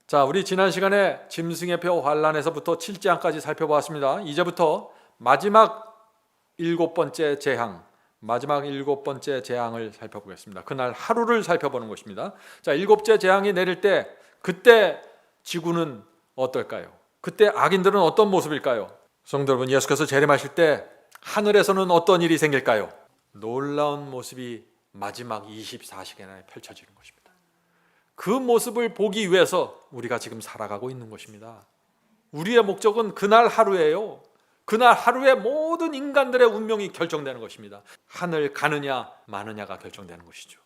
자, 우리 지난 시간에 짐승의 표 환란에서부터 7장까지 살펴보았습니다. 이제부터 마지막 일곱 번째 재앙을 살펴보겠습니다. 그날 하루를 살펴보는 것입니다. 자, 일곱째 재앙이 내릴 때 그때 지구는 어떨까요? 그때 악인들은 어떤 모습일까요? 성도 여러분, 예수께서 재림하실 때 하늘에서는 어떤 일이 생길까요? 놀라운 모습이 마지막 24시간에 펼쳐지는 것입니다. 그 모습을 보기 위해서 우리가 지금 살아가고 있는 것입니다. 우리의 목적은 그날 하루예요. 그날 하루에 모든 인간들의 운명이 결정되는 것입니다. 하늘 가느냐 마느냐가 결정되는 것이죠.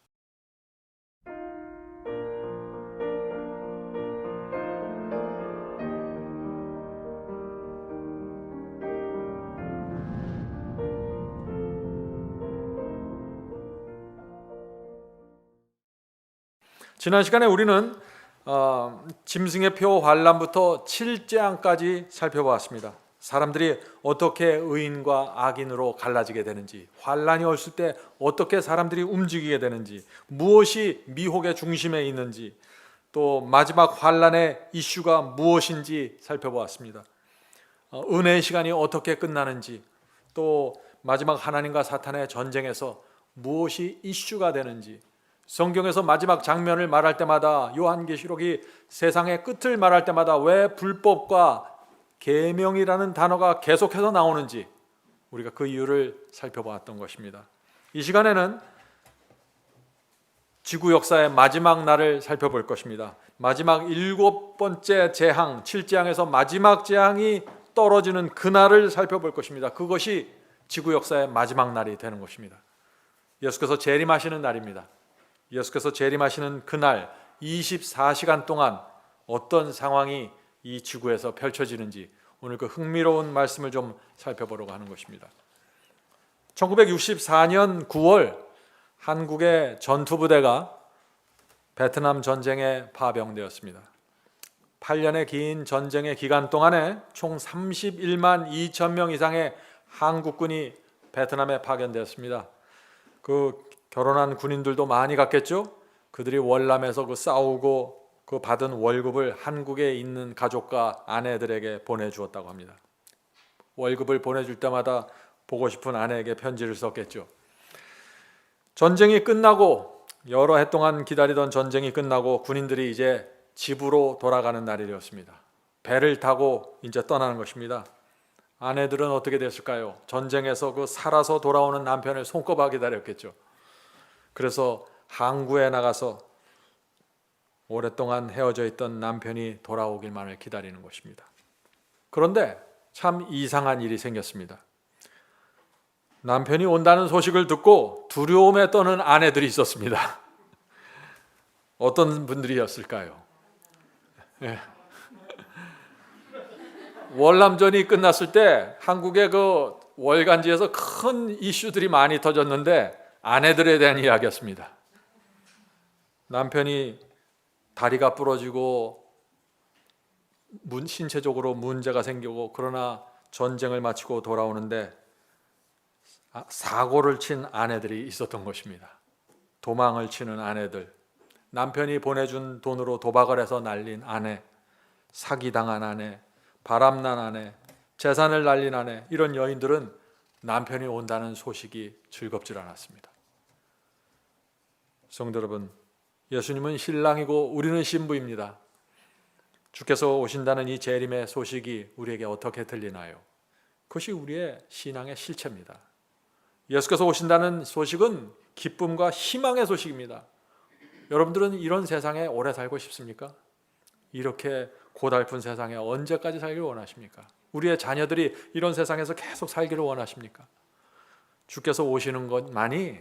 지난 시간에 우리는 짐승의 표 환란부터 7재앙까지 살펴보았습니다. 사람들이 어떻게 의인과 악인으로 갈라지게 되는지, 환란이 왔을 때 어떻게 사람들이 움직이게 되는지, 무엇이 미혹의 중심에 있는지, 또 마지막 환란의 이슈가 무엇인지 살펴보았습니다. 은혜의 시간이 어떻게 끝나는지, 또 마지막 하나님과 사탄의 전쟁에서 무엇이 이슈가 되는지, 성경에서 마지막 장면을 말할 때마다, 요한계시록이 세상의 끝을 말할 때마다 왜 불법과 계명이라는 단어가 계속해서 나오는지 우리가 그 이유를 살펴보았던 것입니다. 이 시간에는 지구 역사의 마지막 날을 살펴볼 것입니다. 마지막 일곱 번째 재앙, 7재앙에서 마지막 재앙이 떨어지는 그날을 살펴볼 것입니다. 그것이 지구 역사의 마지막 날이 되는 것입니다. 예수께서 재림하시는 날입니다. 예수께서 재림하시는 그날 24시간 동안 어떤 상황이 이 지구에서 펼쳐지는지 오늘 그 흥미로운 말씀을 좀 살펴보려고 하는 것입니다. 1964년 9월 한국의 전투부대가 베트남 전쟁에 파병되었습니다. 8년의 긴 전쟁의 기간 동안에 총 31만 2천 명 이상의 한국군이 베트남에 파견되었습니다. 그 결혼한 군인들도 많이 갔겠죠. 그들이 월남에서 그 싸우고 그 받은 월급을 한국에 있는 가족과 아내들에게 보내주었다고 합니다. 월급을 보내줄 때마다 보고 싶은 아내에게 편지를 썼겠죠. 전쟁이 끝나고 여러 해 동안 기다리던 전쟁이 끝나고 군인들이 이제 집으로 돌아가는 날이었습니다. 배를 타고 이제 떠나는 것입니다. 아내들은 어떻게 됐을까요? 전쟁에서 그 살아서 돌아오는 남편을 손꼽아 기다렸겠죠. 그래서 항구에 나가서 오랫동안 헤어져 있던 남편이 돌아오길만을 기다리는 것입니다. 그런데 참 이상한 일이 생겼습니다. 남편이 온다는 소식을 듣고 두려움에 떠는 아내들이 있었습니다. 어떤 분들이었을까요? 네. 월남전이 끝났을 때 한국의 그 월간지에서 큰 이슈들이 많이 터졌는데 아내들에 대한 이야기였습니다. 남편이 다리가 부러지고 신체적으로 문제가 생기고 그러나 전쟁을 마치고 돌아오는데 사고를 친 아내들이 있었던 것입니다. 도망을 치는 아내들, 남편이 보내준 돈으로 도박을 해서 날린 아내, 사기당한 아내, 바람난 아내, 재산을 날린 아내, 이런 여인들은 남편이 온다는 소식이 즐겁질 않았습니다. 성도 여러분, 예수님은 신랑이고 우리는 신부입니다. 주께서 오신다는 이 재림의 소식이 우리에게 어떻게 들리나요? 그것이 우리의 신앙의 실체입니다. 예수께서 오신다는 소식은 기쁨과 희망의 소식입니다. 여러분들은 이런 세상에 오래 살고 싶습니까? 이렇게 고달픈 세상에 언제까지 살기를 원하십니까? 우리의 자녀들이 이런 세상에서 계속 살기를 원하십니까? 주께서 오시는 것만이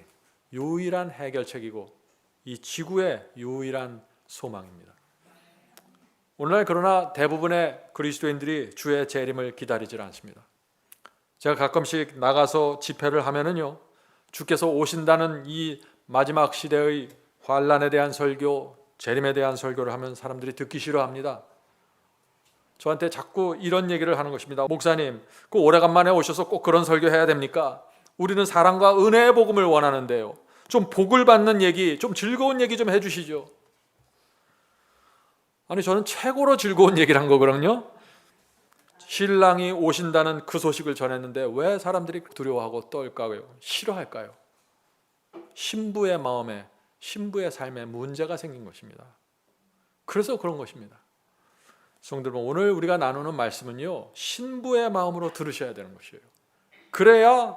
유일한 해결책이고 이 지구의 유일한 소망입니다. 오늘날 그러나 대부분의 그리스도인들이 주의 재림을 기다리질 않습니다. 제가 가끔씩 나가서 집회를 하면은요, 주께서 오신다는 이 마지막 시대의 환란에 대한 설교, 재림에 대한 설교를 하면 사람들이 듣기 싫어합니다. 저한테 자꾸 이런 얘기를 하는 것입니다. 목사님, 그 오래간만에 오셔서 꼭 그런 설교해야 됩니까? 우리는 사랑과 은혜의 복음을 원하는데요. 좀 복을 받는 얘기, 좀 즐거운 얘기 좀 해주시죠. 아니 저는 최고로 즐거운 얘기를 한 거거든요. 신랑이 오신다는 그 소식을 전했는데 왜 사람들이 두려워하고 떨까요? 싫어할까요? 신부의 마음에, 신부의 삶에 문제가 생긴 것입니다. 그래서 그런 것입니다. 성도 여러분, 오늘 우리가 나누는 말씀은요, 신부의 마음으로 들으셔야 되는 것이에요. 그래야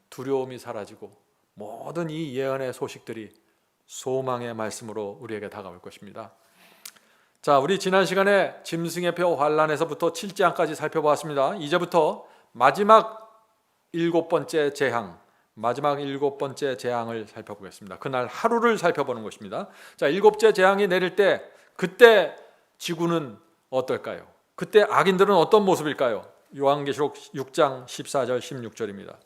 두려움이 사라지고 모든 이 예언의 소식들이 소망의 말씀으로 우리에게 다가올 것입니다. 자, 우리 지난 시간에 짐승의 표 환란에서부터 7장까지 살펴보았습니다. 이제부터 마지막 7번째 재앙, 마지막 7번째 재앙을 살펴보겠습니다. 그날 하루를 살펴보는 것입니다. 자, 7째 재앙이 내릴 때 그때 지구는 어떨까요? 그때 악인들은 어떤 모습일까요? 요한계시록 6장 14절 16절입니다.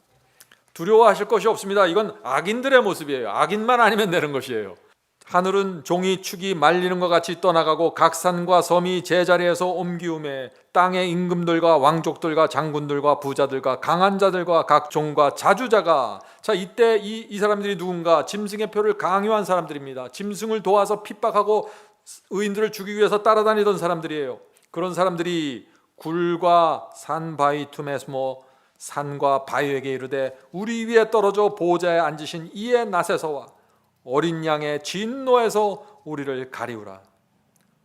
두려워하실 것이 없습니다. 이건 악인들의 모습이에요. 악인만 아니면 되는 것이에요. 하늘은 종이 축이 말리는 것 같이 떠나가고 각 산과 섬이 제자리에서 옮기우매 땅의 임금들과 왕족들과 장군들과 부자들과 강한 자들과 각 종과 자주자가, 자, 이때 이 사람들이 누군가? 짐승의 표를 강요한 사람들입니다. 짐승을 도와서 핍박하고 의인들을 죽이기 위해서 따라다니던 사람들이에요. 그런 사람들이 굴과 산 바위 틈에 숨어 산과 바위에게 이르되 우리 위에 떨어져 보좌에 앉으신 이의 낫에서와 어린 양의 진노에서 우리를 가리우라.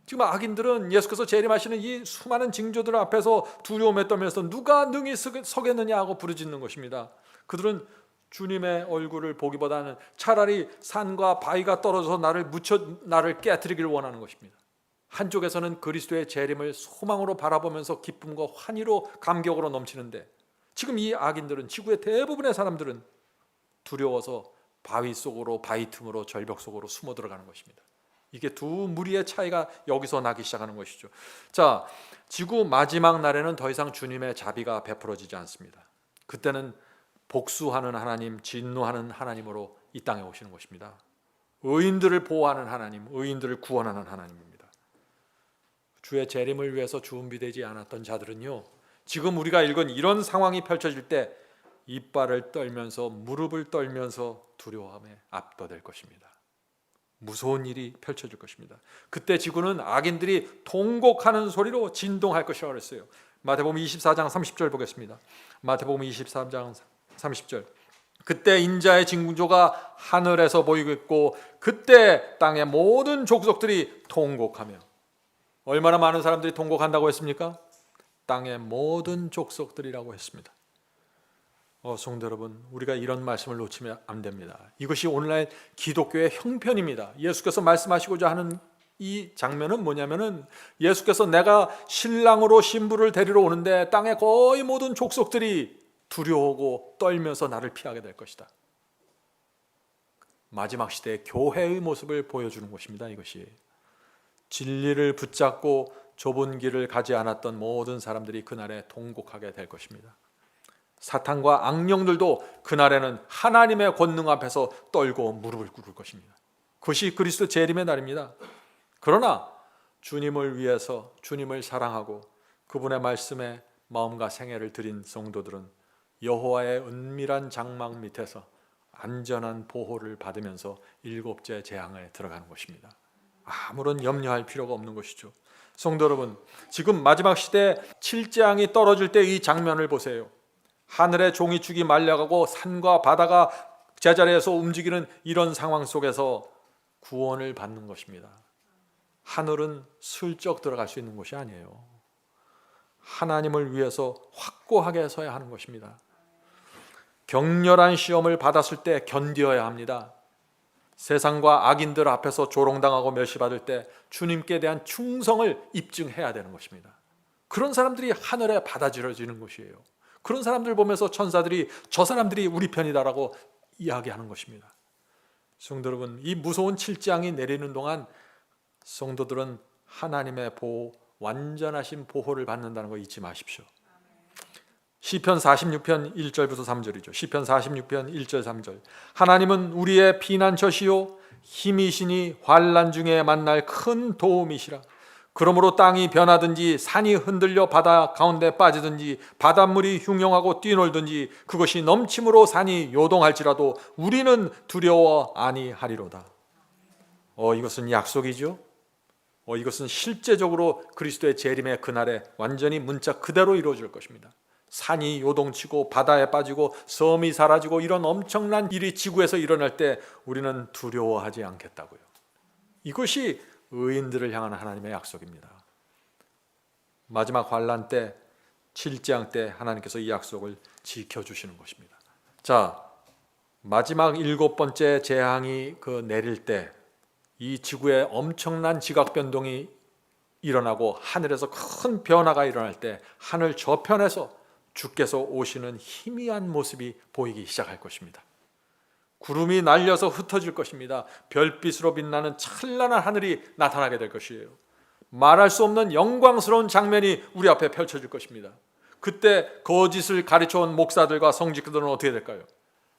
지금 악인들은 예수께서 재림하시는 이 수많은 징조들 앞에서 두려움에 떨면서 누가 능히 서겠느냐 하고 부르짖는 것입니다. 그들은 주님의 얼굴을 보기보다는 차라리 산과 바위가 떨어져서 나를 깨뜨리기를 원하는 것입니다. 한쪽에서는 그리스도의 재림을 소망으로 바라보면서 기쁨과 환희로 감격으로 넘치는데, 지금 이 악인들은, 지구의 대부분의 사람들은 두려워서 바위 속으로, 바위 틈으로, 절벽 속으로 숨어 들어가는 것입니다. 이게 두 무리의 차이가 여기서 나기 시작하는 것이죠. 자, 지구 마지막 날에는 더 이상 주님의 자비가 베풀어지지 않습니다. 그때는 복수하는 하나님, 진노하는 하나님으로 이 땅에 오시는 것입니다. 의인들을 보호하는 하나님, 의인들을 구원하는 하나님입니다. 주의 재림을 위해서 준비되지 않았던 자들은요, 지금 우리가 읽은 이런 상황이 펼쳐질 때 이빨을 떨면서, 무릎을 떨면서 두려움에 압도될 것입니다. 무서운 일이 펼쳐질 것입니다. 그때 지구는 악인들이 통곡하는 소리로 진동할 것이라고 그랬어요. 마태복음 24장 30절 보겠습니다. 마태복음 24장 30절. 그때 인자의 징조가 하늘에서 보이겠고 그때 땅의 모든 족속들이 통곡하며, 얼마나 많은 사람들이 통곡한다고 했습니까? 땅의 모든 족속들이라고 했습니다. 성도 여러분, 우리가 이런 말씀을 놓치면 안 됩니다. 이것이 오늘날 기독교의 형편입니다. 예수께서 말씀하시고자 하는 이 장면은 뭐냐면은, 예수께서 내가 신랑으로 신부를 데리러 오는데 땅의 거의 모든 족속들이 두려워하고 떨면서 나를 피하게 될 것이다. 마지막 시대의 교회의 모습을 보여주는 것입니다. 이것이 진리를 붙잡고 좁은 길을 가지 않았던 모든 사람들이 그날에 통곡하게 될 것입니다. 사탄과 악령들도 그날에는 하나님의 권능 앞에서 떨고 무릎을 꿇을 것입니다. 그것이 그리스도 재림의 날입니다. 그러나 주님을 위해서, 주님을 사랑하고 그분의 말씀에 마음과 생애를 드린 성도들은 여호와의 은밀한 장막 밑에서 안전한 보호를 받으면서 7째 재앙에 들어가는 것입니다. 아무런 염려할 필요가 없는 것이죠. 성도 여러분, 지금 마지막 시대 7재앙이 떨어질 때 이 장면을 보세요. 하늘의 종이축이 말려가고 산과 바다가 제자리에서 움직이는 이런 상황 속에서 구원을 받는 것입니다. 하늘은 슬쩍 들어갈 수 있는 곳이 아니에요. 하나님을 위해서 확고하게 서야 하는 것입니다. 격렬한 시험을 받았을 때 견뎌야 합니다. 세상과 악인들 앞에서 조롱당하고 멸시받을 때 주님께 대한 충성을 입증해야 되는 것입니다. 그런 사람들이 하늘에 받아들여지는 것이에요. 그런 사람들 보면서 천사들이 저 사람들이 우리 편이다라고 이야기하는 것입니다. 성도 여러분, 이 무서운 7재앙이 내리는 동안 성도들은 하나님의 보호, 완전하신 보호를 받는다는 거 잊지 마십시오. 시편 46편 1절부터 3절이죠. 시편 46편 1절 3절. 하나님은 우리의 피난처시요 힘이시니 환난 중에 만날 큰 도움이시라. 그러므로 땅이 변하든지 산이 흔들려 바다 가운데 빠지든지 바닷물이 흉용하고 뛰놀든지 그것이 넘침으로 산이 요동할지라도 우리는 두려워 아니하리로다. 이것은 약속이죠. 이것은 실제적으로 그리스도의 재림의 그날에 완전히 문자 그대로 이루어질 것입니다. 산이 요동치고 바다에 빠지고 섬이 사라지고 이런 엄청난 일이 지구에서 일어날 때 우리는 두려워하지 않겠다고요. 이것이 의인들을 향한 하나님의 약속입니다. 마지막 환난 때, 7재앙 때 하나님께서 이 약속을 지켜주시는 것입니다. 자, 마지막 7번째 재앙이 내릴 때 이 지구에 엄청난 지각 변동이 일어나고 하늘에서 큰 변화가 일어날 때 하늘 저편에서 주께서 오시는 희미한 모습이 보이기 시작할 것입니다. 구름이 날려서 흩어질 것입니다. 별빛으로 빛나는 찬란한 하늘이 나타나게 될 것이에요. 말할 수 없는 영광스러운 장면이 우리 앞에 펼쳐질 것입니다. 그때 거짓을 가르쳐온 목사들과 성직들은 어떻게 될까요?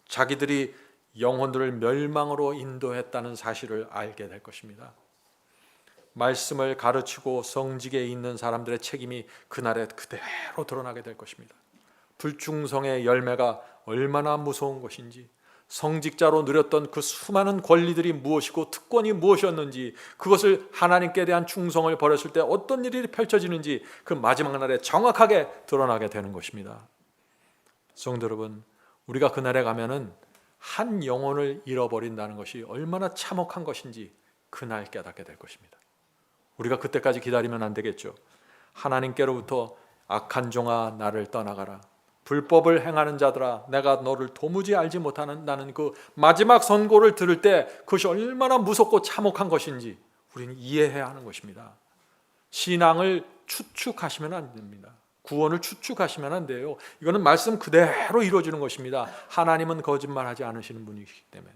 자기들이 영혼들을 멸망으로 인도했다는 사실을 알게 될 것입니다. 말씀을 가르치고 성직에 있는 사람들의 책임이 그날에 그대로 드러나게 될 것입니다. 불충성의 열매가 얼마나 무서운 것인지, 성직자로 누렸던 그 수많은 권리들이 무엇이고 특권이 무엇이었는지, 그것을 하나님께 대한 충성을 버렸을 때 어떤 일이 펼쳐지는지 그 마지막 날에 정확하게 드러나게 되는 것입니다. 성도 여러분, 우리가 그날에 가면은 한 영혼을 잃어버린다는 것이 얼마나 참혹한 것인지 그날 깨닫게 될 것입니다. 우리가 그때까지 기다리면 안 되겠죠. 하나님께로부터 악한 종아 나를 떠나가라, 불법을 행하는 자들아 내가 너를 도무지 알지 못한다는 그 마지막 선고를 들을 때 그것이 얼마나 무섭고 참혹한 것인지 우리는 이해해야 하는 것입니다. 신앙을 추측하시면 안 됩니다. 구원을 추측하시면 안 돼요. 이거는 말씀 그대로 이루어지는 것입니다. 하나님은 거짓말하지 않으시는 분이시기 때문에,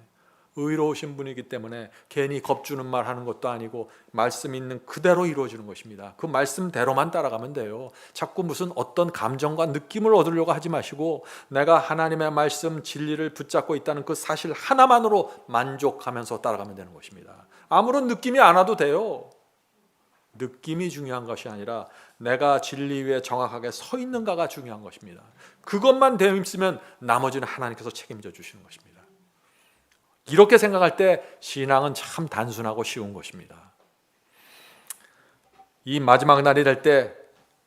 의로우신 분이기 때문에 괜히 겁주는 말 하는 것도 아니고 말씀 있는 그대로 이루어지는 것입니다. 그 말씀대로만 따라가면 돼요. 자꾸 무슨 어떤 감정과 느낌을 얻으려고 하지 마시고 내가 하나님의 말씀 진리를 붙잡고 있다는 그 사실 하나만으로 만족하면서 따라가면 되는 것입니다. 아무런 느낌이 안 와도 돼요. 느낌이 중요한 것이 아니라 내가 진리 위에 정확하게 서 있는가가 중요한 것입니다. 그것만 되어 있으면 나머지는 하나님께서 책임져 주시는 것입니다. 이렇게 생각할 때 신앙은 참 단순하고 쉬운 것입니다. 이 마지막 날이 될 때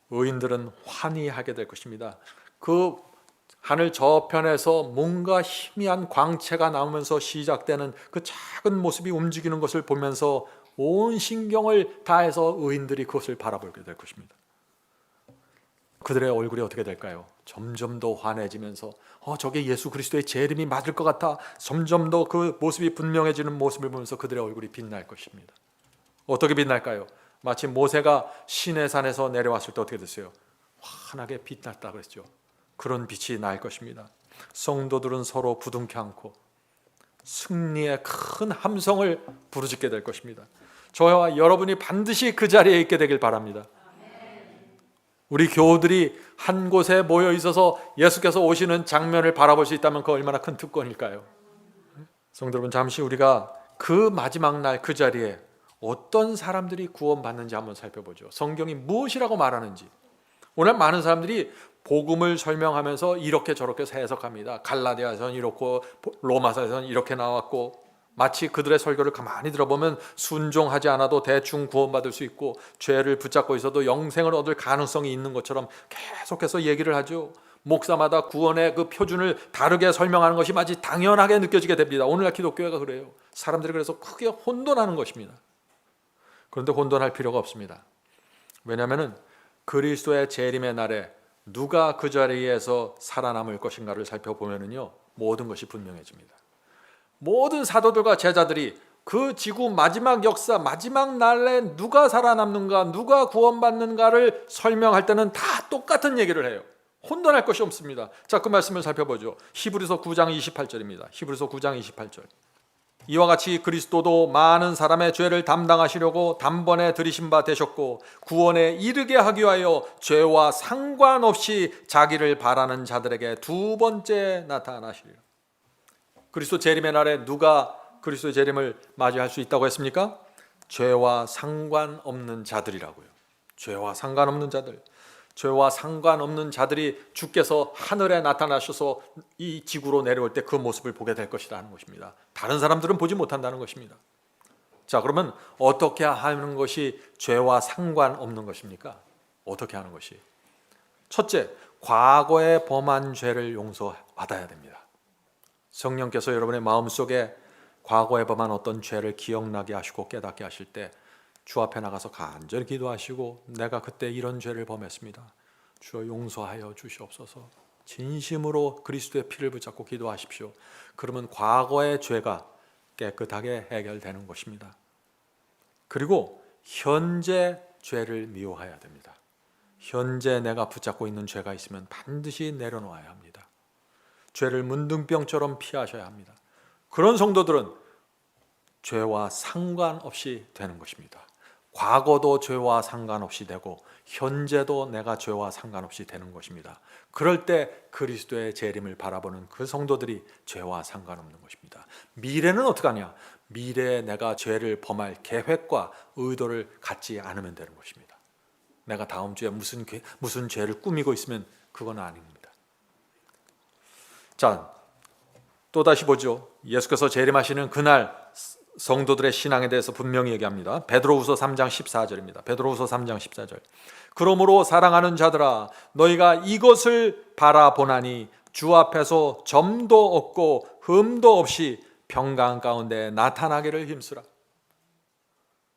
의인들은 환희하게 될 것입니다. 그 하늘 저편에서 뭔가 희미한 광채가 나오면서 시작되는 그 작은 모습이 움직이는 것을 보면서 온 신경을 다해서 의인들이 그것을 바라보게 될 것입니다. 그들의 얼굴이 어떻게 될까요? 점점 더 환해지면서 저게 예수 그리스도의 재림이 맞을 것 같아 점점 더 그 모습이 분명해지는 모습을 보면서 그들의 얼굴이 빛날 것입니다. 어떻게 빛날까요? 마치 모세가 시내산에서 내려왔을 때 어떻게 됐어요? 환하게 빛났다 그랬죠. 그런 빛이 날 것입니다. 성도들은 서로 부둥켜 안고 승리의 큰 함성을 부르짖게 될 것입니다. 저와 여러분이 반드시 그 자리에 있게 되길 바랍니다. 우리 교우들이 한 곳에 모여 있어서 예수께서 오시는 장면을 바라볼 수 있다면 그 얼마나 큰 특권일까요? 성도 여러분, 잠시 우리가 그 마지막 날 그 자리에 어떤 사람들이 구원받는지 한번 살펴보죠. 성경이 무엇이라고 말하는지. 오늘 많은 사람들이 복음을 설명하면서 이렇게 저렇게 해석합니다. 갈라디아서는 이렇고 로마서에서는 이렇게 나왔고, 마치 그들의 설교를 가만히 들어보면 순종하지 않아도 대충 구원받을 수 있고 죄를 붙잡고 있어도 영생을 얻을 가능성이 있는 것처럼 계속해서 얘기를 하죠. 목사마다 구원의 그 표준을 다르게 설명하는 것이 마치 당연하게 느껴지게 됩니다. 오늘날 기독교회가 그래요. 사람들이 그래서 크게 혼돈하는 것입니다. 그런데 혼돈할 필요가 없습니다. 왜냐하면 그리스도의 재림의 날에 누가 그 자리에서 살아남을 것인가를 살펴보면요, 모든 것이 분명해집니다. 모든 사도들과 제자들이 그 지구 마지막 역사, 마지막 날에 누가 살아남는가, 누가 구원받는가를 설명할 때는 다 똑같은 얘기를 해요. 혼돈할 것이 없습니다. 자, 그 말씀을 살펴보죠. 히브리서 9장 28절입니다. 히브리서 9장 28절. 이와 같이 그리스도도 많은 사람의 죄를 담당하시려고 단번에 들이신 바 되셨고 구원에 이르게 하기 위하여 죄와 상관없이 자기를 바라는 자들에게 두 번째 나타나시리라. 그리스도 재림의 날에 누가 그리스도의 재림을 맞이할 수 있다고 했습니까? 죄와 상관없는 자들이라고요. 죄와 상관없는 자들. 죄와 상관없는 자들이 주께서 하늘에 나타나셔서 이 지구로 내려올 때 그 모습을 보게 될 것이라는 것입니다. 다른 사람들은 보지 못한다는 것입니다. 자, 그러면 어떻게 하는 것이 죄와 상관없는 것입니까? 어떻게 하는 것이? 첫째, 과거에 범한 죄를 용서받아야 됩니다. 성령께서 여러분의 마음속에 과거에 범한 어떤 죄를 기억나게 하시고 깨닫게 하실 때 주 앞에 나가서 간절히 기도하시고, 내가 그때 이런 죄를 범했습니다, 주여 용서하여 주시옵소서, 진심으로 그리스도의 피를 붙잡고 기도하십시오. 그러면 과거의 죄가 깨끗하게 해결되는 것입니다. 그리고 현재 죄를 미워해야 됩니다. 현재 내가 붙잡고 있는 죄가 있으면 반드시 내려놓아야 합니다. 죄를 문둥병처럼 피하셔야 합니다. 그런 성도들은 죄와 상관없이 되는 것입니다. 과거도 죄와 상관없이 되고 현재도 내가 죄와 상관없이 되는 것입니다. 그럴 때 그리스도의 재림을 바라보는 그 성도들이 죄와 상관없는 것입니다. 미래는 어떻게 하냐? 미래에 내가 죄를 범할 계획과 의도를 갖지 않으면 되는 것입니다. 내가 다음 주에 무슨 죄를 꾸미고 있으면 그건 아닙니다. 자, 또다시 보죠. 예수께서 재림하시는 그날 성도들의 신앙에 대해서 분명히 얘기합니다. 베드로후서 3장 14절입니다. 베드로후서 3장 14절. 그러므로 사랑하는 자들아, 너희가 이것을 바라보나니 주 앞에서 점도 없고 흠도 없이 평강 가운데 나타나기를 힘쓰라.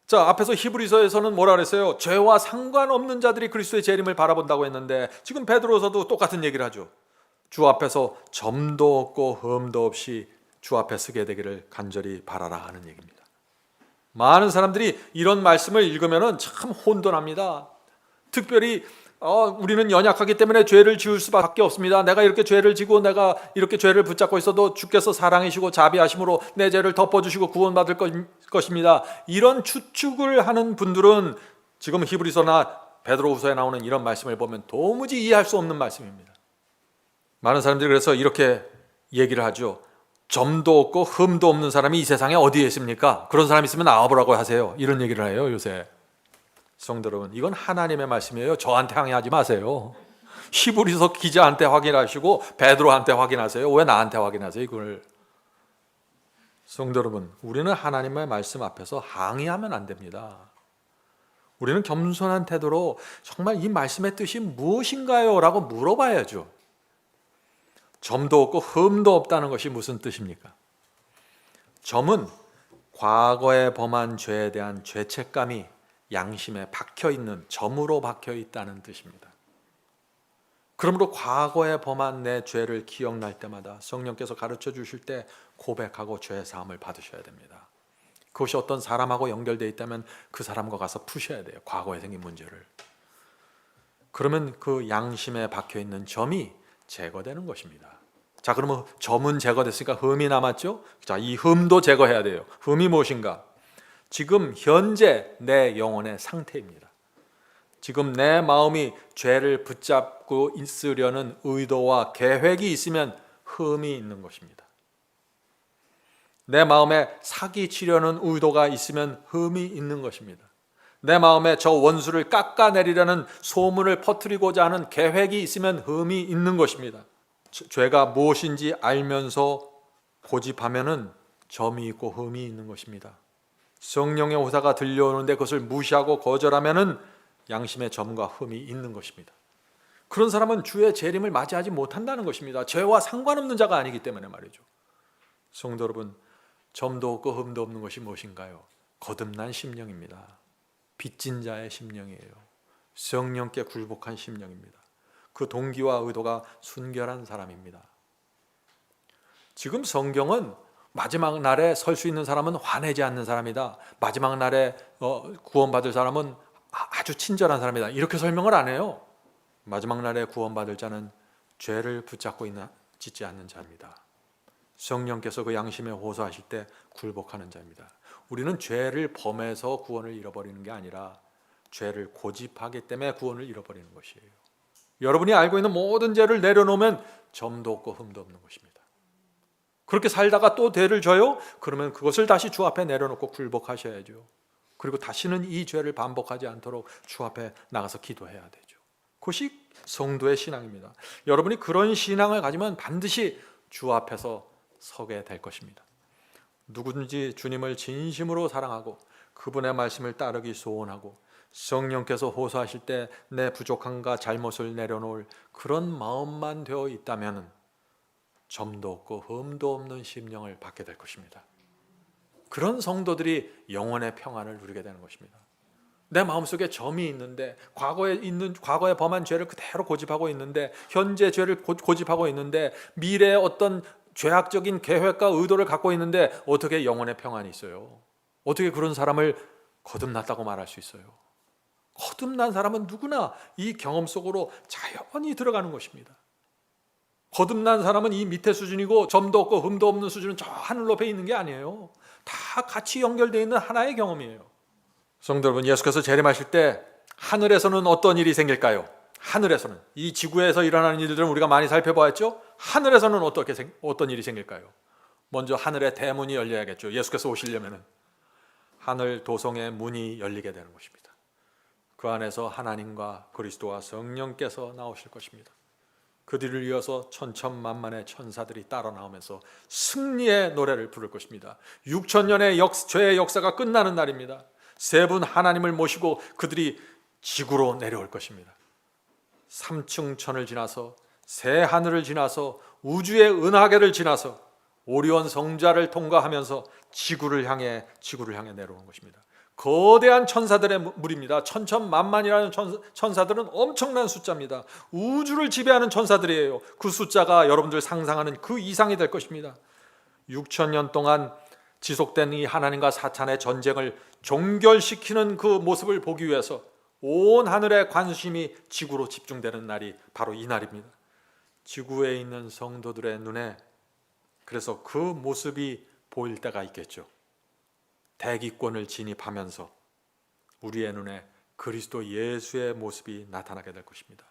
자, 앞에서 히브리서에서는 뭐라 그랬어요? 죄와 상관없는 자들이 그리스도의 재림을 바라본다고 했는데, 지금 베드로서도 똑같은 얘기를 하죠. 주 앞에서 점도 없고 흠도 없이 주 앞에 서게 되기를 간절히 바라라 하는 얘기입니다. 많은 사람들이 이런 말씀을 읽으면 참 혼돈합니다. 특별히 우리는 연약하기 때문에 죄를 지을 수밖에 없습니다. 내가 이렇게 죄를 지고 내가 이렇게 죄를 붙잡고 있어도 주께서 사랑이시고 자비하심으로 내 죄를 덮어주시고 구원받을 것입니다. 이런 추측을 하는 분들은 지금 히브리서나 베드로후서에 나오는 이런 말씀을 보면 도무지 이해할 수 없는 말씀입니다. 많은 사람들이 그래서 이렇게 얘기를 하죠. 점도 없고 흠도 없는 사람이 이 세상에 어디에 있습니까? 그런 사람 있으면 나와보라고 하세요. 이런 얘기를 해요, 요새. 성도 여러분, 이건 하나님의 말씀이에요. 저한테 항의하지 마세요. 히브리서 기자한테 확인하시고 베드로한테 확인하세요. 왜 나한테 확인하세요, 이걸? 성도 여러분, 우리는 하나님의 말씀 앞에서 항의하면 안 됩니다. 우리는 겸손한 태도로 정말 이 말씀의 뜻이 무엇인가요? 라고 물어봐야죠. 점도 없고 흠도 없다는 것이 무슨 뜻입니까? 점은 과거에 범한 죄에 대한 죄책감이 양심에 박혀있는, 점으로 박혀있다는 뜻입니다. 그러므로 과거에 범한 내 죄를 기억날 때마다 성령께서 가르쳐 주실 때 고백하고 죄 사함을 받으셔야 됩니다. 그것이 어떤 사람하고 연결되어 있다면 그 사람과 가서 푸셔야 돼요. 과거에 생긴 문제를. 그러면 그 양심에 박혀있는 점이 제거되는 것입니다. 자, 그러면 점은 제거됐으니까 흠이 남았죠? 자, 이 흠도 제거해야 돼요. 흠이 무엇인가? 지금 현재 내 영혼의 상태입니다. 지금 내 마음이 죄를 붙잡고 있으려는 의도와 계획이 있으면 흠이 있는 것입니다. 내 마음에 사기치려는 의도가 있으면 흠이 있는 것입니다. 내 마음에 저 원수를 깎아내리려는 소문을 퍼뜨리고자 하는 계획이 있으면 흠이 있는 것입니다. 죄가 무엇인지 알면서 고집하면은 점이 있고 흠이 있는 것입니다. 성령의 호사가 들려오는데 그것을 무시하고 거절하면은 양심의 점과 흠이 있는 것입니다. 그런 사람은 주의 재림을 맞이하지 못한다는 것입니다. 죄와 상관없는 자가 아니기 때문에 말이죠. 성도 여러분, 점도 없고 흠도 없는 것이 무엇인가요? 거듭난 심령입니다. 빚진 자의 심령이에요. 성령께 굴복한 심령입니다. 그 동기와 의도가 순결한 사람입니다. 지금 성경은 마지막 날에 설 수 있는 사람은 화내지 않는 사람이다. 마지막 날에 구원받을 사람은 아주 친절한 사람이다. 이렇게 설명을 안 해요. 마지막 날에 구원받을 자는 죄를 붙잡고 짓지 않는 자입니다. 성령께서 그 양심에 호소하실 때 굴복하는 자입니다. 우리는 죄를 범해서 구원을 잃어버리는 게 아니라 죄를 고집하기 때문에 구원을 잃어버리는 것이에요. 여러분이 알고 있는 모든 죄를 내려놓으면 점도 없고 흠도 없는 것입니다. 그렇게 살다가 또 죄를 져요? 그러면 그것을 다시 주 앞에 내려놓고 굴복하셔야죠. 그리고 다시는 이 죄를 반복하지 않도록 주 앞에 나가서 기도해야 되죠. 그것이 성도의 신앙입니다. 여러분이 그런 신앙을 가지면 반드시 주 앞에서 서게 될 것입니다. 누구든지 주님을 진심으로 사랑하고 그분의 말씀을 따르기 소원하고 성령께서 호소하실 때 내 부족함과 잘못을 내려놓을 그런 마음만 되어 있다면 점도 없고 흠도 없는 심령을 받게 될 것입니다. 그런 성도들이 영혼의 평안을 누리게 되는 것입니다. 내 마음속에 점이 있는데 과거에 범한 죄를 그대로 고집하고 있는데 현재 죄를 고집하고 있는데 미래에 어떤 죄악적인 계획과 의도를 갖고 있는데 어떻게 영혼의 평안이 있어요? 어떻게 그런 사람을 거듭났다고 말할 수 있어요? 거듭난 사람은 누구나 이 경험 속으로 자연히 들어가는 것입니다. 거듭난 사람은 이 밑에 수준이고 점도 없고 흠도 없는 수준은 저 하늘 높에 있는 게 아니에요. 다 같이 연결되어 있는 하나의 경험이에요. 성도 여러분, 예수께서 재림하실 때 하늘에서는 어떤 일이 생길까요? 하늘에서는, 이 지구에서 일어나는 일들은 우리가 많이 살펴보았죠? 하늘에서는 어떤 일이 생길까요? 먼저 하늘의 대문이 열려야겠죠. 예수께서 오시려면은 하늘 도성의 문이 열리게 되는 것입니다. 그 안에서 하나님과 그리스도와 성령께서 나오실 것입니다. 그들을 이어서 천천만만의 천사들이 따라 나오면서 승리의 노래를 부를 것입니다. 6,000년의 죄의 역사가 끝나는 날입니다. 세 분 하나님을 모시고 그들이 지구로 내려올 것입니다. 3층 천을 지나서 새 하늘을 지나서 우주의 은하계를 지나서 오리온 성자를 통과하면서 지구를 향해 내려오는 것입니다. 거대한 천사들의 무리입니다. 천천만만이라는 천사들은 엄청난 숫자입니다. 우주를 지배하는 천사들이에요. 그 숫자가 여러분들 상상하는 그 이상이 될 것입니다. 6,000년 동안 지속된 이 하나님과 사탄의 전쟁을 종결시키는 그 모습을 보기 위해서 온 하늘의 관심이 지구로 집중되는 날이 바로 이 날입니다. 지구에 있는 성도들의 눈에 그래서 그 모습이 보일 때가 있겠죠. 대기권을 진입하면서 우리의 눈에 그리스도 예수의 모습이 나타나게 될 것입니다.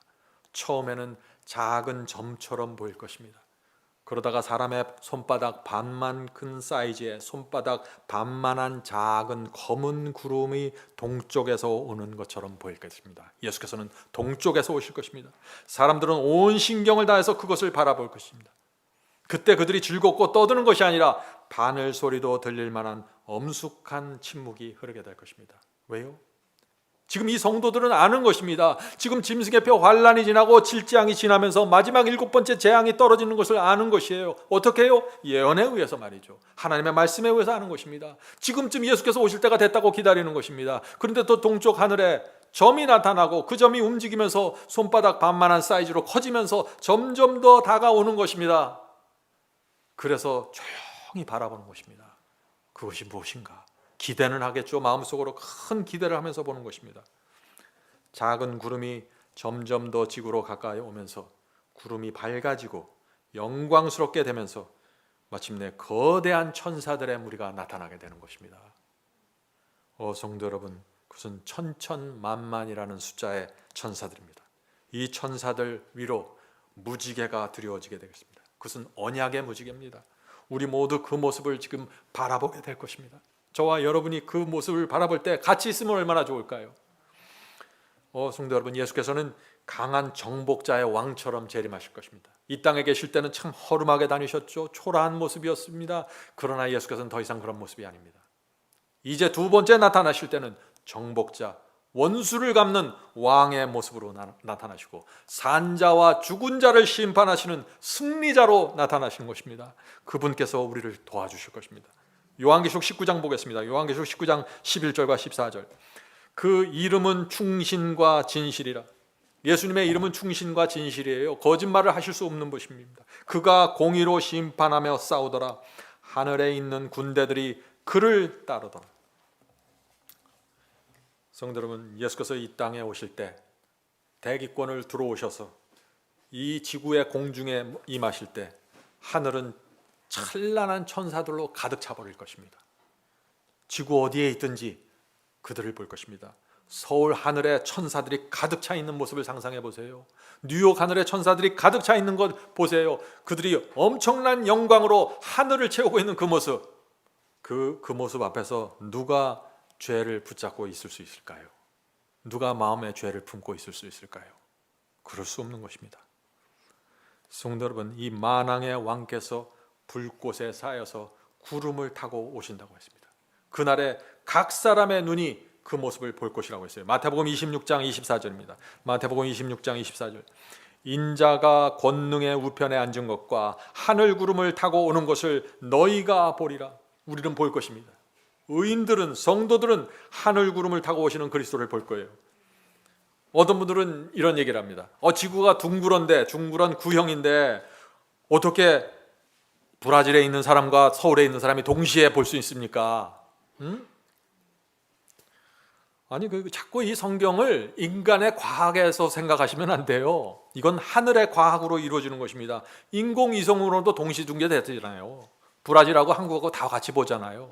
처음에는 작은 점처럼 보일 것입니다. 그러다가 사람의 손바닥 반만 큰 사이즈의 손바닥 반만한 작은 검은 구름이 동쪽에서 오는 것처럼 보일 것입니다. 예수께서는 동쪽에서 오실 것입니다. 사람들은 온 신경을 다해서 그것을 바라볼 것입니다. 그때 그들이 즐겁고 떠드는 것이 아니라 바늘 소리도 들릴 만한 엄숙한 침묵이 흐르게 될 것입니다. 왜요? 지금 이 성도들은 아는 것입니다. 지금 짐승의 표 환란이 지나고 질재앙이 지나면서 마지막 7번째 재앙이 떨어지는 것을 아는 것이에요. 어떻게 해요? 예언에 의해서 말이죠. 하나님의 말씀에 의해서 아는 것입니다. 지금쯤 예수께서 오실 때가 됐다고 기다리는 것입니다. 그런데 또 동쪽 하늘에 점이 나타나고 그 점이 움직이면서 손바닥 반만한 사이즈로 커지면서 점점 더 다가오는 것입니다. 그래서 조용히 바라보는 것입니다. 그것이 무엇인가? 기대는 하겠죠. 마음속으로 큰 기대를 하면서 보는 것입니다. 작은 구름이 점점 더 지구로 가까이 오면서 구름이 밝아지고 영광스럽게 되면서 마침내 거대한 천사들의 무리가 나타나게 되는 것입니다. 성도 여러분, 그것은 천천만만이라는 숫자의 천사들입니다. 이 천사들 위로 무지개가 드리워지게 되겠습니다. 그것은 언약의 무지개입니다. 우리 모두 그 모습을 지금 바라보게 될 것입니다. 저와 여러분이 그 모습을 바라볼 때 같이 있으면 얼마나 좋을까요? 성도 여러분, 예수께서는 강한 정복자의 왕처럼 재림하실 것입니다. 이 땅에 계실 때는 참 허름하게 다니셨죠. 초라한 모습이었습니다. 그러나 예수께서는 더 이상 그런 모습이 아닙니다. 이제 두 번째 나타나실 때는 정복자, 원수를 갚는 왕의 모습으로 나타나시고 산자와 죽은 자를 심판하시는 승리자로 나타나시는 것입니다. 그분께서 우리를 도와주실 것입니다. 요한계시록 19장 보겠습니다. 요한계시록 19장 11절과 14절. 그 이름은 충신과 진실이라. 예수님의 이름은 충신과 진실이에요. 거짓말을 하실 수 없는 분입니다. 그가 공의로 심판하며 싸우더라. 하늘에 있는 군대들이 그를 따르더라. 성도 여러분, 예수께서 이 땅에 오실 때 대기권을 들어오셔서 이 지구의 공중에 임하실 때 하늘은 찬란한 천사들로 가득 차버릴 것입니다. 지구 어디에 있든지 그들을 볼 것입니다. 서울 하늘에 천사들이 가득 차 있는 모습을 상상해 보세요. 뉴욕 하늘에 천사들이 가득 차 있는 것 보세요. 그들이 엄청난 영광으로 하늘을 채우고 있는 그 모습. 그 모습 앞에서 누가 죄를 붙잡고 있을 수 있을까요? 누가 마음에 죄를 품고 있을 수 있을까요? 그럴 수 없는 것입니다. 성도 여러분, 이 만왕의 왕께서 불꽃에 쌓여서 구름을 타고 오신다고 했습니다. 그날에 각 사람의 눈이 그 모습을 볼 것이라고 했어요. 마태복음 26장 24절입니다. 마태복음 26장 24절. 인자가 권능의 우편에 앉은 것과 하늘 구름을 타고 오는 것을 너희가 보리라. 우리는 볼 것입니다. 의인들은, 성도들은 하늘 구름을 타고 오시는 그리스도를 볼 거예요. 어떤 분들은 이런 얘기를 합니다. 지구가 둥그런 구형인데 어떻게 브라질에 있는 사람과 서울에 있는 사람이 동시에 볼 수 있습니까? 아니, 자꾸 이 성경을 인간의 과학에서 생각하시면 안 돼요. 이건 하늘의 과학으로 이루어지는 것입니다. 인공위성으로도 동시 중계되잖아요. 브라질하고 한국하고 다 같이 보잖아요.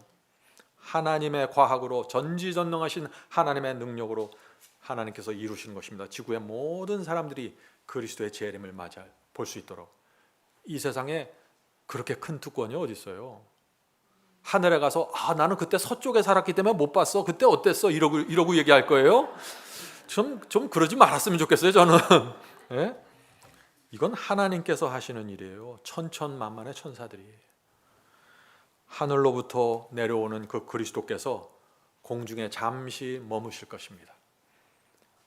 하나님의 과학으로, 전지전능하신 하나님의 능력으로 하나님께서 이루시는 것입니다. 지구의 모든 사람들이 그리스도의 재림을 맞아 볼 수 있도록. 이 세상에 그렇게 큰 특권이 어디 있어요? 하늘에 가서 나는 그때 서쪽에 살았기 때문에 못 봤어. 그때 어땠어? 이러고 얘기할 거예요? 좀 그러지 말았으면 좋겠어요, 저는. 네? 이건 하나님께서 하시는 일이에요. 천천만만의 천사들이. 하늘로부터 내려오는 그 그리스도께서 공중에 잠시 머무실 것입니다.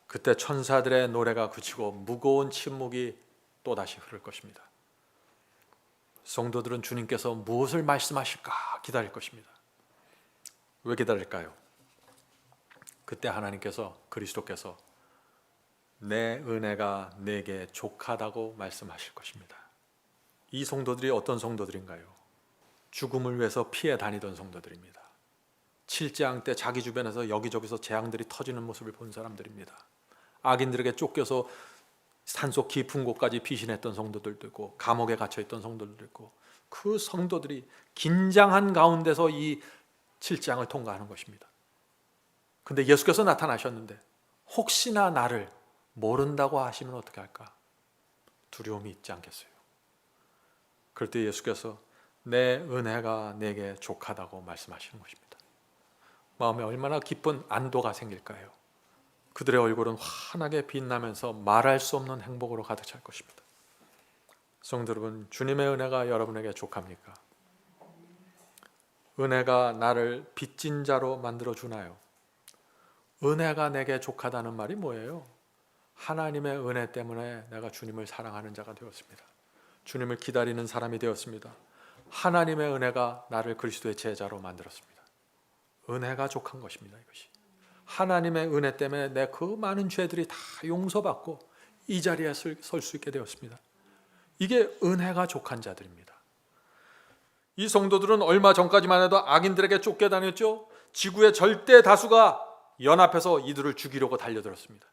그때 천사들의 노래가 그치고 무거운 침묵이 또다시 흐를 것입니다. 성도들은 주님께서 무엇을 말씀하실까 기다릴 것입니다. 왜 기다릴까요? 그때 하나님께서, 그리스도께서 내 은혜가 내게 족하다고 말씀하실 것입니다. 이 성도들이 어떤 성도들인가요? 죽음을 위해서 피해 다니던 성도들입니다. 칠재앙 때 자기 주변에서 여기저기서 재앙들이 터지는 모습을 본 사람들입니다. 악인들에게 쫓겨서 산속 깊은 곳까지 피신했던 성도들도 있고, 감옥에 갇혀있던 성도들도 있고, 그 성도들이 긴장한 가운데서 이 칠재앙을 통과하는 것입니다. 근데 예수께서 나타나셨는데 혹시나 나를 모른다고 하시면 어떻게 할까? 두려움이 있지 않겠어요? 그럴 때 예수께서 내 은혜가 내게 족하다고 말씀하시는 것입니다. 마음에 얼마나 기쁜 안도가 생길까요? 그들의 얼굴은 환하게 빛나면서 말할 수 없는 행복으로 가득 찰 것입니다. 성도 여러분, 주님의 은혜가 여러분에게 족합니까? 은혜가 나를 빚진 자로 만들어 주나요? 은혜가 내게 족하다는 말이 뭐예요? 하나님의 은혜 때문에 내가 주님을 사랑하는 자가 되었습니다. 주님을 기다리는 사람이 되었습니다. 하나님의 은혜가 나를 그리스도의 제자로 만들었습니다. 은혜가 족한 것입니다. 이것이 하나님의 은혜 때문에 내 그 많은 죄들이 다 용서받고 이 자리에 설 수 있게 되었습니다. 이게 은혜가 족한 자들입니다. 이 성도들은 얼마 전까지만 해도 악인들에게 쫓겨다녔죠. 지구의 절대 다수가 연합해서 이들을 죽이려고 달려들었습니다.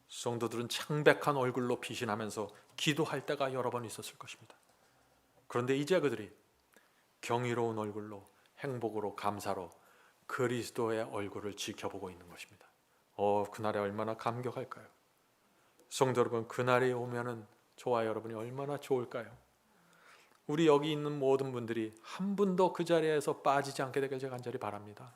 성도들은 창백한 얼굴로 피신하면서 기도할 때가 여러 번 있었을 것입니다. 그런데 이제 그들이 경이로운 얼굴로, 행복으로, 감사로 그리스도의 얼굴을 지켜보고 있는 것입니다. 그날에 얼마나 감격할까요? 성도 여러분, 그날이 오면은 저와 여러분이 얼마나 좋을까요? 우리 여기 있는 모든 분들이 한 분도 그 자리에서 빠지지 않게 되길 제가 간절히 바랍니다.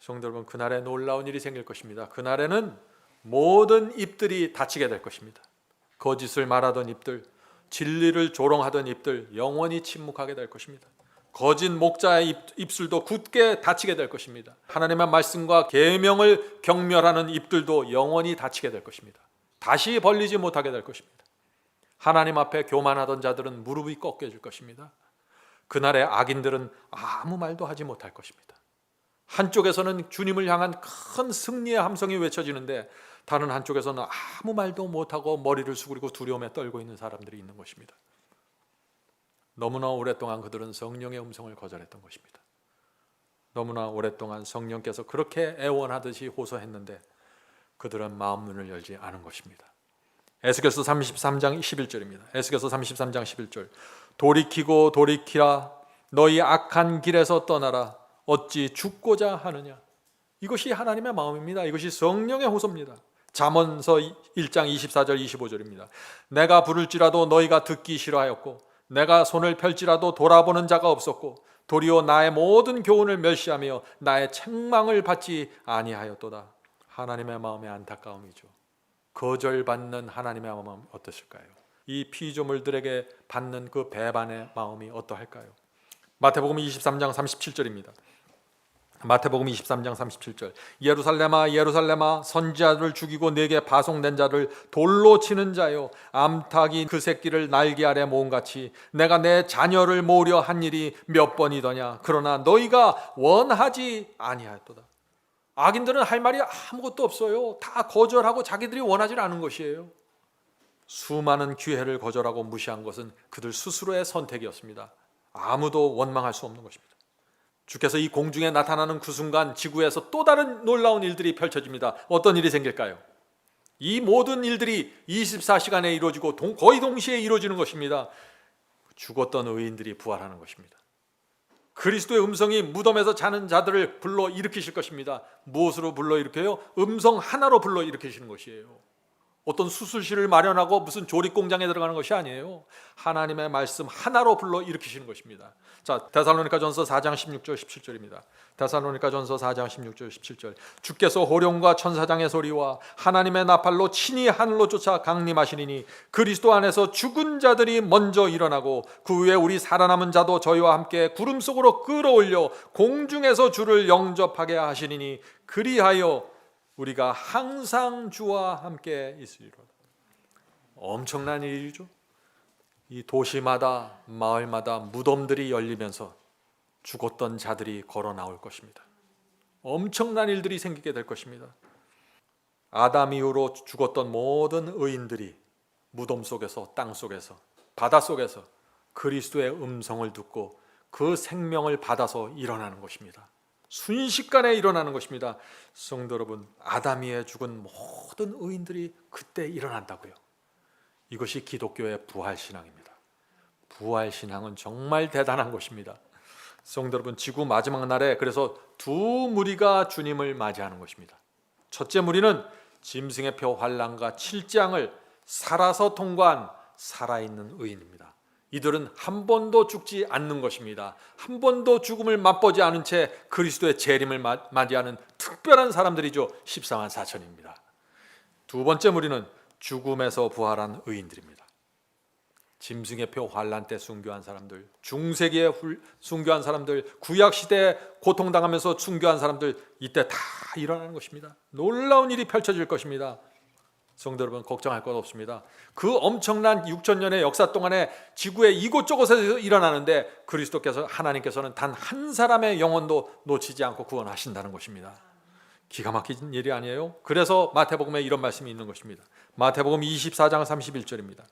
성도 여러분, 그날에 놀라운 일이 생길 것입니다. 그날에는 모든 입들이 닫히게 될 것입니다. 거짓을 말하던 입들, 진리를 조롱하던 입들 영원히 침묵하게 될 것입니다. 거짓 목자의 입술도 굳게 닫히게 될 것입니다. 하나님의 말씀과 계명을 경멸하는 입들도 영원히 닫히게 될 것입니다. 다시 벌리지 못하게 될 것입니다. 하나님 앞에 교만하던 자들은 무릎이 꺾여질 것입니다. 그날의 악인들은 아무 말도 하지 못할 것입니다. 한쪽에서는 주님을 향한 큰 승리의 함성이 외쳐지는데 다른 한쪽에서는 아무 말도 못하고 머리를 수그리고 두려움에 떨고 있는 사람들이 있는 것입니다. 너무나 오랫동안 그들은 성령의 음성을 거절했던 것입니다. 너무나 오랫동안 성령께서 그렇게 애원하듯이 호소했는데 그들은 마음 문을 열지 않은 것입니다. 에스겔서 33장 11절입니다. 에스겔서 33장 11절. 돌이키고 돌이키라, 너희 악한 길에서 떠나라, 어찌 죽고자 하느냐. 이것이 하나님의 마음입니다. 이것이 성령의 호소입니다. 잠언서 1장 24절 25절입니다. 내가 부를지라도 너희가 듣기 싫어하였고 내가 손을 펼지라도 돌아보는 자가 없었고 도리어 나의 모든 교훈을 멸시하며 나의 책망을 받지 아니하였도다. 하나님의 마음의 안타까움이죠. 거절받는 하나님의 마음은 어떠실까요? 이 피조물들에게 받는 그 배반의 마음이 어떠할까요? 마태복음 23장 37절입니다. 마태복음 23장 37절 예루살렘아 예루살렘아 선지자들을 죽이고 내게 파송된 자를 돌로 치는 자요 암탉이 그 새끼를 날개 아래 모음같이 내가 내 자녀를 모으려 한 일이 몇 번이더냐 그러나 너희가 원하지 아니하였도다. 악인들은 할 말이 아무것도 없어요. 다 거절하고 자기들이 원하지 않은 것이에요. 수많은 기회를 거절하고 무시한 것은 그들 스스로의 선택이었습니다. 아무도 원망할 수 없는 것입니다. 주께서 이 공중에 나타나는 그 순간 지구에서 또 다른 놀라운 일들이 펼쳐집니다. 어떤 일이 생길까요? 이 모든 일들이 24시간에 이루어지고 거의 동시에 이루어지는 것입니다. 죽었던 의인들이 부활하는 것입니다. 그리스도의 음성이 무덤에서 자는 자들을 불러 일으키실 것입니다. 무엇으로 불러 일으켜요? 음성 하나로 불러 일으키시는 것이에요. 어떤 수술실을 마련하고 무슨 조립공장에 들어가는 것이 아니에요. 하나님의 말씀 하나로 불러 일으키시는 것입니다. 자, 데살로니가전서 4장 16절 17절입니다. 데살로니가전서 4장 16절 17절 주께서 호령과 천사장의 소리와 하나님의 나팔로 친히 하늘로 쫓아 강림하시리니 그리스도 안에서 죽은 자들이 먼저 일어나고 그 후에 우리 살아남은 자도 저희와 함께 구름 속으로 끌어올려 공중에서 주를 영접하게 하시리니 그리하여 우리가 항상 주와 함께 있으리로다. 엄청난 일이죠. 이 도시마다 마을마다 무덤들이 열리면서 죽었던 자들이 걸어 나올 것입니다. 엄청난 일들이 생기게 될 것입니다. 아담 이후로 죽었던 모든 의인들이 무덤 속에서 땅 속에서 바다 속에서 그리스도의 음성을 듣고 그 생명을 받아서 일어나는 것입니다. 순식간에 일어나는 것입니다. 성도 여러분, 아담이에 죽은 모든 의인들이 그때 일어난다고요. 이것이 기독교의 부활신앙입니다. 부활신앙은 정말 대단한 것입니다. 성도 여러분, 지구 마지막 날에 그래서 두 무리가 주님을 맞이하는 것입니다. 첫째 무리는 짐승의 표 환란과 7장을 살아서 통과한 살아있는 의인입니다. 이들은 한 번도 죽지 않는 것입니다. 한 번도 죽음을 맛보지 않은 채 그리스도의 재림을 맞이하는 특별한 사람들이죠. 14만 4천입니다. 두 번째 무리는 죽음에서 부활한 의인들입니다. 짐승의 표 환란 때 순교한 사람들, 중세기에 순교한 사람들, 구약시대에 고통당하면서 순교한 사람들, 이때 다 일어나는 것입니다. 놀라운 일이 펼쳐질 것입니다. 성도 여러분, 걱정할 것 없습니다. 그 엄청난 6,000년의 역사 동안에 지구의 이곳저곳에서 일어나는데 그리스도께서 하나님께서는 단 한 사람의 영혼도 놓치지 않고 구원하신다는 것입니다. 기가 막힌 일이 아니에요? 그래서 마태복음에 이런 말씀이 있는 것입니다. 마태복음 24장 31절입니다.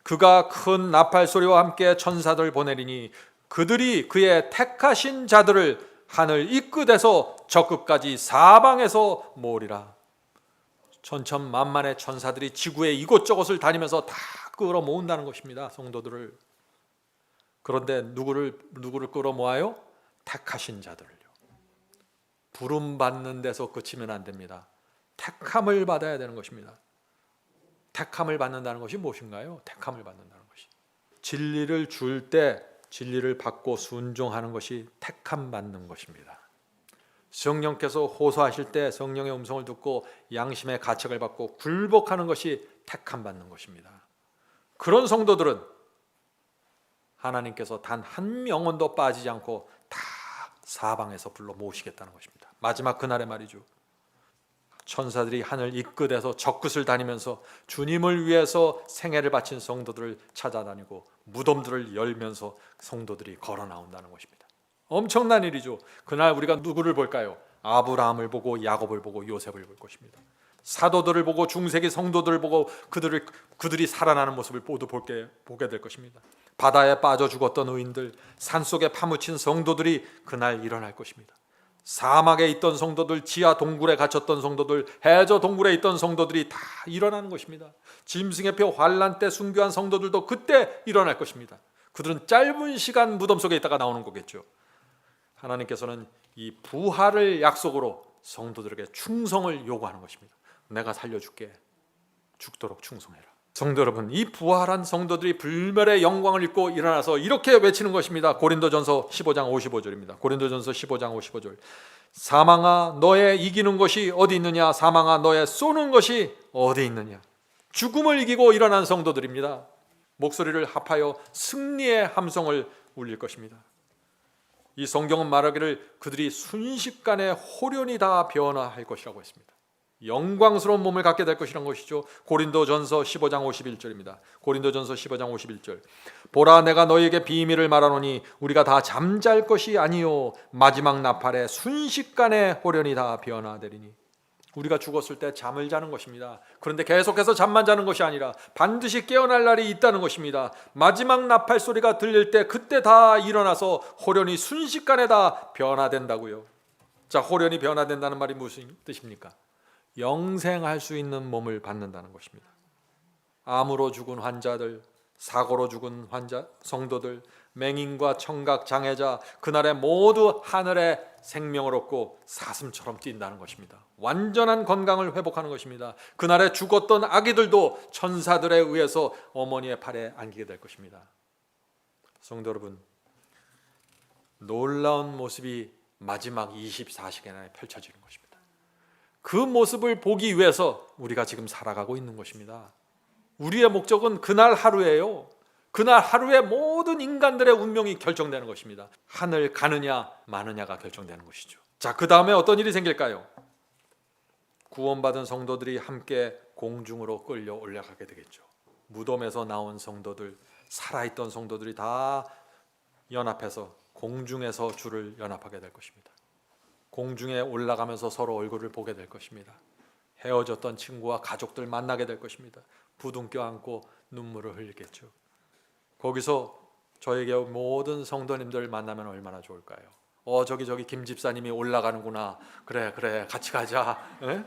그가 큰 나팔 소리와 함께 천사들 보내리니 그들이 그의 택하신 자들을 하늘 이 끝에서 저 끝까지 사방에서 모으리라. 천천만만의 천사들이 지구의 이곳저곳을 다니면서 다 끌어모은다는 것입니다. 성도들을. 그런데 누구를 끌어모아요? 택하신 자들을요. 부름받는 데서 그치면 안 됩니다. 택함을 받아야 되는 것입니다. 택함을 받는다는 것이 무엇인가요? 택함을 받는다는 것이 진리를 줄 때 진리를 받고 순종하는 것이 택함 받는 것입니다. 성령께서 호소하실 때 성령의 음성을 듣고 양심의 가책을 받고 굴복하는 것이 택함 받는 것입니다. 그런 성도들은 하나님께서 단 한 영혼도 빠지지 않고 다 사방에서 불러 모으시겠다는 것입니다. 마지막 그날의 말이죠. 천사들이 하늘 이 끝에서 저 끝을 다니면서 주님을 위해서 생애를 바친 성도들을 찾아다니고 무덤들을 열면서 성도들이 걸어 나온다는 것입니다. 엄청난 일이죠. 그날 우리가 누구를 볼까요? 아브라함을 보고 야곱을 보고 요셉을 볼 것입니다. 사도들을 보고 중세기 성도들을 보고 그들이 살아나는 모습을 모두 보게 될 것입니다. 바다에 빠져 죽었던 의인들, 산속에 파묻힌 성도들이 그날 일어날 것입니다. 사막에 있던 성도들, 지하 동굴에 갇혔던 성도들, 해저 동굴에 있던 성도들이 다 일어나는 것입니다. 짐승의 표 환란 때 순교한 성도들도 그때 일어날 것입니다. 그들은 짧은 시간 무덤 속에 있다가 나오는 거겠죠. 하나님께서는 이 부활을 약속으로 성도들에게 충성을 요구하는 것입니다. 내가 살려줄게. 죽도록 충성해라. 성도 여러분, 이 부활한 성도들이 불멸의 영광을 입고 일어나서 이렇게 외치는 것입니다. 고린도전서 15장 55절입니다. 고린도전서 15장 55절. 사망아 너의 이기는 것이 어디 있느냐? 사망아 너의 쏘는 것이 어디 있느냐? 죽음을 이기고 일어난 성도들입니다. 목소리를 합하여 승리의 함성을 울릴 것입니다. 이 성경은 말하기를 그들이 순식간에 호련히 다 변화할 것이라고 했습니다. 영광스러운 몸을 갖게 될 것이란 것이죠. 고린도전서 15장 51절입니다. 고린도전서 15장 51절. 보라, 내가 너희에게 비밀을 말하노니 우리가 다 잠잘 것이 아니요 마지막 나팔에 순식간에 호련히 다 변화되리니. 우리가 죽었을 때 잠을 자는 것입니다. 그런데 계속해서 잠만 자는 것이 아니라 반드시 깨어날 날이 있다는 것입니다. 마지막 나팔 소리가 들릴 때 그때 다 일어나서 호련히 순식간에 다 변화된다고요. 자, 호련히 변화된다는 말이 무슨 뜻입니까? 영생할 수 있는 몸을 받는다는 것입니다. 암으로 죽은 환자들, 사고로 죽은 성도들, 맹인과 청각 장애자, 그날에 모두 하늘의 생명을 얻고 사슴처럼 뛴다는 것입니다. 완전한 건강을 회복하는 것입니다. 그날에 죽었던 아기들도 천사들에 의해서 어머니의 팔에 안기게 될 것입니다. 성도 여러분, 놀라운 모습이 마지막 24시간에 펼쳐지는 것입니다. 그 모습을 보기 위해서 우리가 지금 살아가고 있는 것입니다. 우리의 목적은 그날 하루예요. 그날 하루에 모든 인간들의 운명이 결정되는 것입니다. 하늘 가느냐 마느냐가 결정되는 것이죠. 자, 그 다음에 어떤 일이 생길까요? 구원받은 성도들이 함께 공중으로 끌려 올라가게 되겠죠. 무덤에서 나온 성도들, 살아있던 성도들이 다 연합해서 공중에서 주를 연합하게 될 것입니다. 공중에 올라가면서 서로 얼굴을 보게 될 것입니다. 헤어졌던 친구와 가족들 만나게 될 것입니다. 부둥켜 안고 눈물을 흘리겠죠. 거기서 저에게 모든 성도님들 만나면 얼마나 좋을까요? 저기 김 집사님이 올라가는구나. 그래 같이 가자. 에?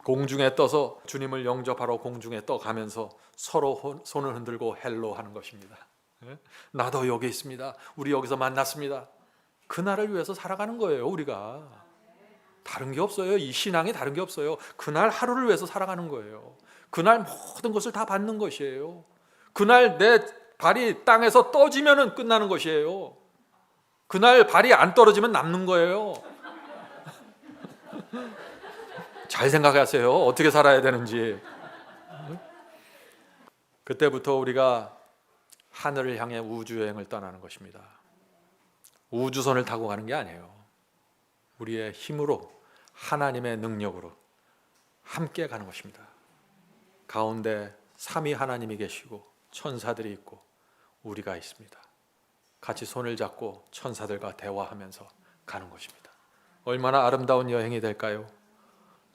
공중에 떠서 주님을 영접하러 공중에 떠가면서 서로 손을 흔들고 헬로 하는 것입니다. 에? 나도 여기 있습니다. 우리 여기서 만났습니다. 그날을 위해서 살아가는 거예요. 우리가 다른 게 없어요. 이 신앙이 다른 게 없어요. 그날 하루를 위해서 살아가는 거예요. 그날 모든 것을 다 받는 것이에요. 그날 내 발이 땅에서 떠지면은 끝나는 것이에요. 그날 발이 안 떨어지면 남는 거예요. 잘 생각하세요. 어떻게 살아야 되는지. 그때부터 우리가 하늘을 향해 우주여행을 떠나는 것입니다. 우주선을 타고 가는 게 아니에요. 우리의 힘으로, 하나님의 능력으로 함께 가는 것입니다. 가운데 삼위 하나님이 계시고 천사들이 있고 우리가 있습니다. 같이 손을 잡고 천사들과 대화하면서 가는 것입니다. 얼마나 아름다운 여행이 될까요?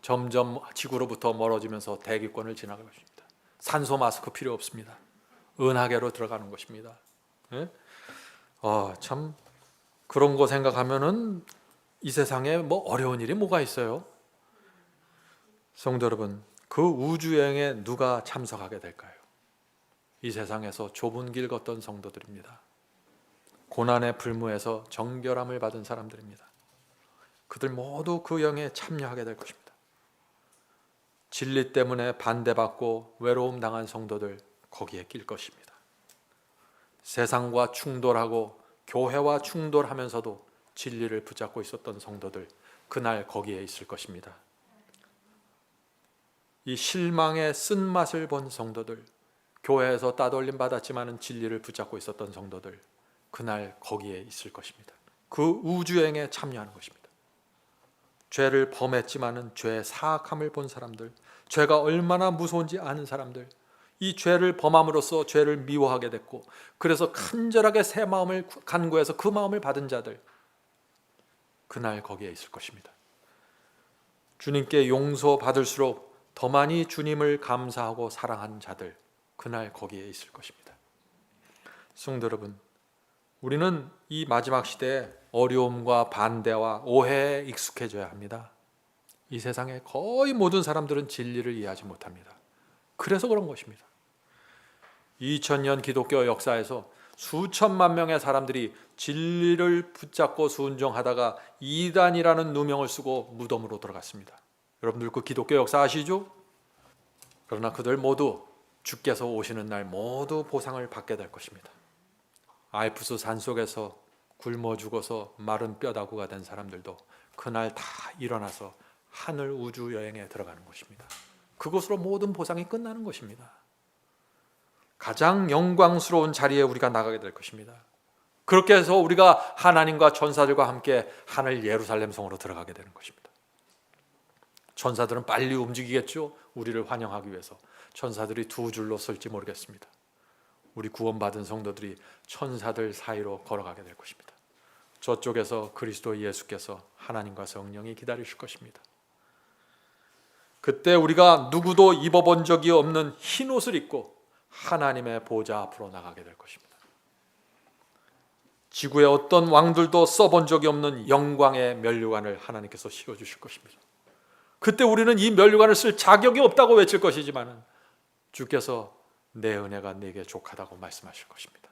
점점 지구로부터 멀어지면서 대기권을 지나갈 것입니다. 산소 마스크 필요 없습니다. 은하계로 들어가는 것입니다. 예? 참 그런 거 생각하면은 이 세상에 뭐 어려운 일이 뭐가 있어요? 성도 여러분, 그 우주여행에 누가 참석하게 될까요? 이 세상에서 좁은 길 걷던 성도들입니다. 고난의 불무에서 정결함을 받은 사람들입니다. 그들 모두 그 여행에 참여하게 될 것입니다. 진리 때문에 반대받고 외로움 당한 성도들 거기에 낄 것입니다. 세상과 충돌하고 교회와 충돌하면서도 진리를 붙잡고 있었던 성도들 그날 거기에 있을 것입니다. 이 실망의 쓴맛을 본 성도들, 교회에서 따돌림 받았지만은 진리를 붙잡고 있었던 성도들 그날 거기에 있을 것입니다. 그 우주여행에 참여하는 것입니다. 죄를 범했지만은 죄의 사악함을 본 사람들, 죄가 얼마나 무서운지 아는 사람들, 이 죄를 범함으로써 죄를 미워하게 됐고 그래서 간절하게 새 마음을 간구해서 그 마음을 받은 자들 그날 거기에 있을 것입니다. 주님께 용서받을수록 더 많이 주님을 감사하고 사랑한 자들 그날 거기에 있을 것입니다. 성도 여러분, 우리는 이 마지막 시대에 어려움과 반대와 오해에 익숙해져야 합니다. 이 세상의 거의 모든 사람들은 진리를 이해하지 못합니다. 그래서 그런 것입니다. 2000년 기독교 역사에서 수천만 명의 사람들이 진리를 붙잡고 순종하다가 이단이라는 누명을 쓰고 무덤으로 들어갔습니다. 여러분들 그 기독교 역사 아시죠? 그러나 그들 모두 주께서 오시는 날 모두 보상을 받게 될 것입니다. 알프스 산속에서 굶어 죽어서 마른 뼈다구가 된 사람들도 그날 다 일어나서 하늘 우주 여행에 들어가는 것입니다. 그것으로 모든 보상이 끝나는 것입니다. 가장 영광스러운 자리에 우리가 나가게 될 것입니다. 그렇게 해서 우리가 하나님과 천사들과 함께 하늘 예루살렘 성으로 들어가게 되는 것입니다. 천사들은 빨리 움직이겠죠. 우리를 환영하기 위해서. 천사들이 두 줄로 설지 모르겠습니다. 우리 구원받은 성도들이 천사들 사이로 걸어가게 될 것입니다. 저쪽에서 그리스도 예수께서 하나님과 성령이 기다리실 것입니다. 그때 우리가 누구도 입어본 적이 없는 흰 옷을 입고 하나님의 보좌 앞으로 나가게 될 것입니다. 지구의 어떤 왕들도 써본 적이 없는 영광의 면류관을 하나님께서 씌워주실 것입니다. 그때 우리는 이 면류관을 쓸 자격이 없다고 외칠 것이지만 주께서 내 은혜가 네게 족하다고 말씀하실 것입니다.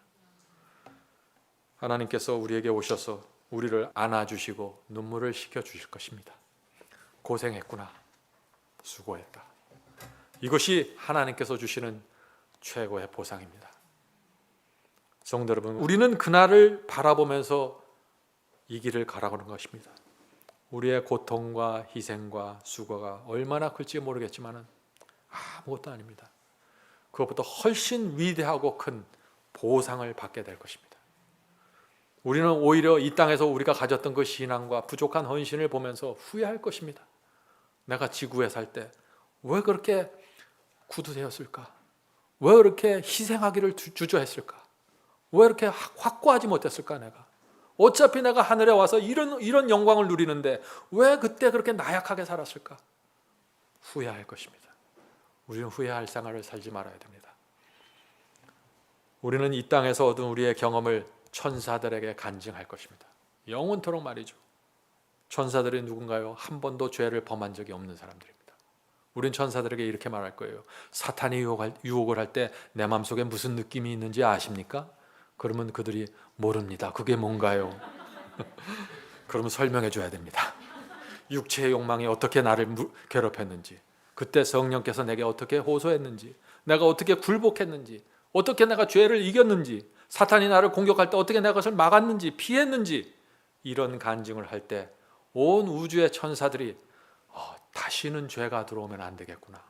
하나님께서 우리에게 오셔서 우리를 안아주시고 눈물을 식혀주실 것입니다. 고생했구나, 수고했다. 이것이 하나님께서 주시는 최고의 보상입니다. 성도 여러분, 우리는 그날을 바라보면서 이 길을 가라고는 것입니다. 우리의 고통과 희생과 수고가 얼마나 클지 모르겠지만 아무것도 아닙니다. 그것보다 훨씬 위대하고 큰 보상을 받게 될 것입니다. 우리는 오히려 이 땅에서 우리가 가졌던 그 신앙과 부족한 헌신을 보면서 후회할 것입니다. 내가 지구에 살 때 왜 그렇게 구두되었을까? 왜 그렇게 희생하기를 주저했을까? 왜 이렇게 확고하지 못했을까? 내가 어차피 내가 하늘에 와서 이런 영광을 누리는데 왜 그때 그렇게 나약하게 살았을까? 후회할 것입니다. 우리는 후회할 생활을 살지 말아야 됩니다. 우리는 이 땅에서 얻은 우리의 경험을 천사들에게 간증할 것입니다. 영원토록 말이죠. 천사들이 누군가요? 한 번도 죄를 범한 적이 없는 사람들입니다. 우린 천사들에게 이렇게 말할 거예요. 사탄이 유혹을 할 때 내 마음속에 무슨 느낌이 있는지 아십니까? 그러면 그들이 모릅니다. 그게 뭔가요? 그러면 설명해 줘야 됩니다. 육체의 욕망이 어떻게 나를 괴롭혔는지, 그때 성령께서 내게 어떻게 호소했는지, 내가 어떻게 굴복했는지, 어떻게 내가 죄를 이겼는지, 사탄이 나를 공격할 때 어떻게 내가 그것을 막았는지, 피했는지, 이런 간증을 할 때 온 우주의 천사들이 다시는 죄가 들어오면 안 되겠구나.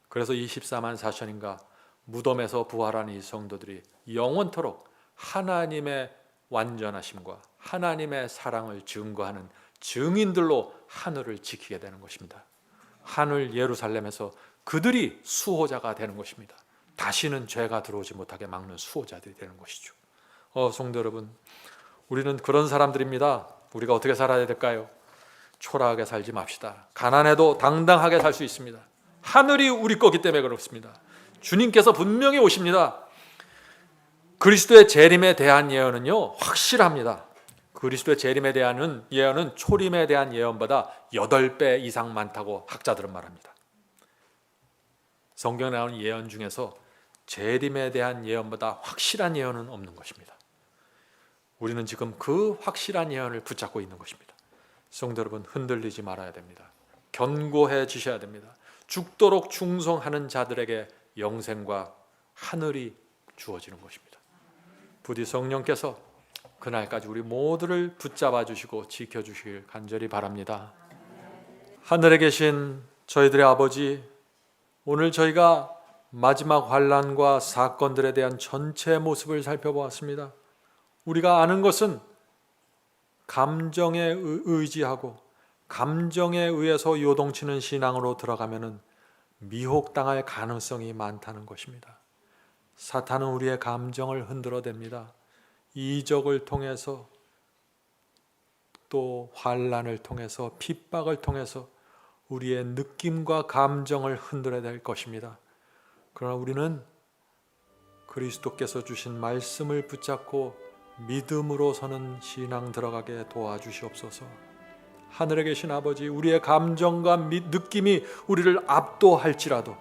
그래서 이 14만 4천인가 무덤에서 부활한 이 성도들이 영원토록 하나님의 완전하심과 하나님의 사랑을 증거하는 증인들로 하늘을 지키게 되는 것입니다. 하늘 예루살렘에서 그들이 수호자가 되는 것입니다. 다시는 죄가 들어오지 못하게 막는 수호자들이 되는 것이죠. 성도 여러분, 우리는 그런 사람들입니다. 우리가 어떻게 살아야 될까요? 초라하게 살지 맙시다. 가난해도 당당하게 살 수 있습니다. 하늘이 우리 거기 때문에 그렇습니다. 주님께서 분명히 오십니다. 그리스도의 재림에 대한 예언은요, 확실합니다. 그리스도의 재림에 대한 예언은 초림에 대한 예언보다 8배 이상 많다고 학자들은 말합니다. 성경에 나오는 예언 중에서 재림에 대한 예언보다 확실한 예언은 없는 것입니다. 우리는 지금 그 확실한 예언을 붙잡고 있는 것입니다. 성도 여러분, 흔들리지 말아야 됩니다. 견고해지셔야 됩니다. 죽도록 충성하는 자들에게 영생과 하늘이 주어지는 것입니다. 부디 성령께서 그날까지 우리 모두를 붙잡아 주시고 지켜주시길 간절히 바랍니다. 하늘에 계신 저희들의 아버지, 오늘 저희가 마지막 환난과 사건들에 대한 전체 모습을 살펴보았습니다. 우리가 아는 것은 감정에 의지하고 감정에 의해서 요동치는 신앙으로 들어가면 미혹당할 가능성이 많다는 것입니다. 사탄은 우리의 감정을 흔들어댑니다. 이적을 통해서 또 환난을 통해서 핍박을 통해서 우리의 느낌과 감정을 흔들어댈 것입니다. 그러나 우리는 그리스도께서 주신 말씀을 붙잡고 믿음으로 서는 신앙 들어가게 도와주시옵소서. 하늘에 계신 아버지, 우리의 감정과 느낌이 우리를 압도할지라도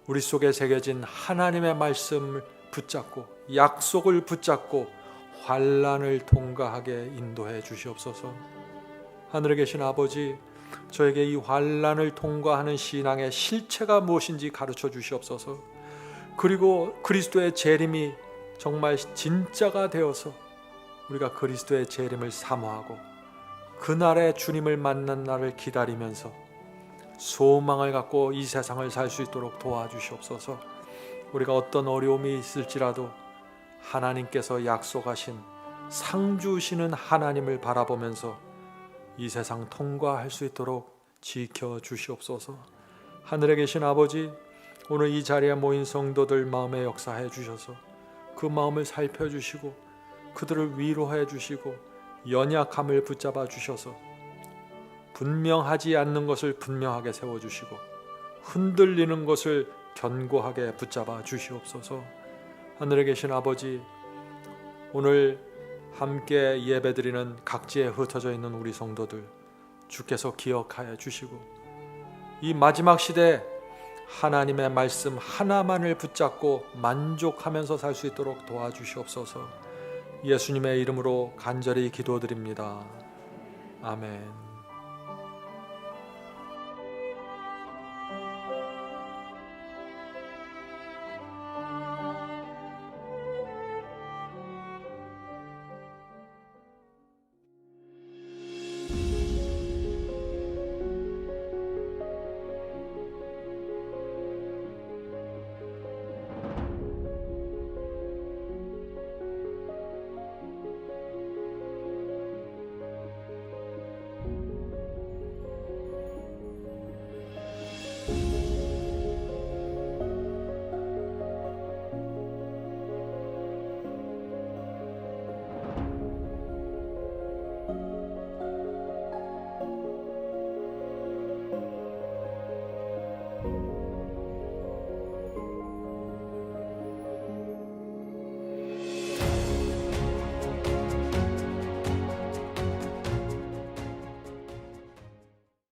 우리 속에 새겨진 하나님의 말씀을 붙잡고 약속을 붙잡고 환난을 통과하게 인도해 주시옵소서. 하늘에 계신 아버지, 저에게 이 환난을 통과하는 신앙의 실체가 무엇인지 가르쳐 주시옵소서. 그리고 그리스도의 재림이 정말 진짜가 되어서 우리가 그리스도의 재림을 사모하고 그날에 주님을 만난 날을 기다리면서 소망을 갖고 이 세상을 살 수 있도록 도와주시옵소서. 우리가 어떤 어려움이 있을지라도 하나님께서 약속하신 상 주시는 하나님을 바라보면서 이 세상 통과할 수 있도록 지켜 주시옵소서. 하늘에 계신 아버지, 오늘 이 자리에 모인 성도들 마음에 역사해 주셔서 그 마음을 살펴주시고 그들을 위로해 주시고 연약함을 붙잡아 주셔서 분명하지 않는 것을 분명하게 세워주시고 흔들리는 것을 견고하게 붙잡아 주시옵소서. 하늘에 계신 아버지, 오늘 함께 예배드리는 각지에 흩어져 있는 우리 성도들 주께서 기억하여 주시고 이 마지막 시대에 하나님의 말씀 하나만을 붙잡고 만족하면서 살 수 있도록 도와주시옵소서. 예수님의 이름으로 간절히 기도드립니다. 아멘.